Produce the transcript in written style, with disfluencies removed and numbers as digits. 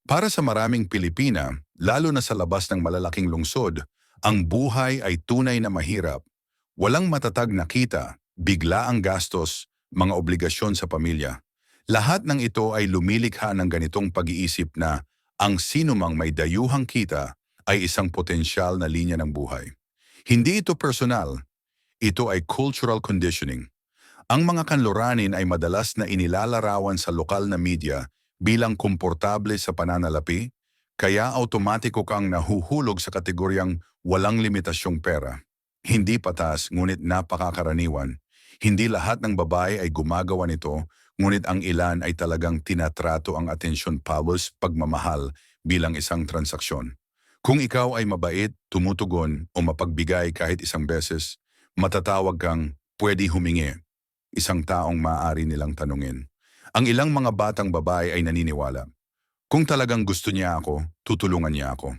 Para sa maraming Pilipina, lalo na sa labas ng malalaking lungsod, ang buhay ay tunay na mahirap. Walang matatag na kita, bigla ang gastos, mga obligasyon sa pamilya. Lahat ng ito ay lumilikha ng ganitong pag-iisip na ang sinumang may dayuhang kita ay isang potensyal na linya ng buhay. Hindi ito personal, ito ay cultural conditioning. Ang mga kanluranin ay madalas na inilalarawan sa lokal na media bilang komportable sa pananalapi, kaya automatiko kang nahuhulog sa kategoryang walang limitasyong pera. Hindi patas ngunit napakakaraniwan. Hindi lahat ng babae ay gumagawa nito, ngunit ang ilan ay talagang tinatrato ang atensyon pawis pagmamahal bilang isang transaksyon. Kung ikaw ay mabait, tumutugon o mapagbigay kahit isang beses, matatawag kang pwede humingi, isang taong maaari nilang tanungin. Ang ilang mga batang babae ay naniniwala. Kung talagang gusto niya ako, tutulungan niya ako.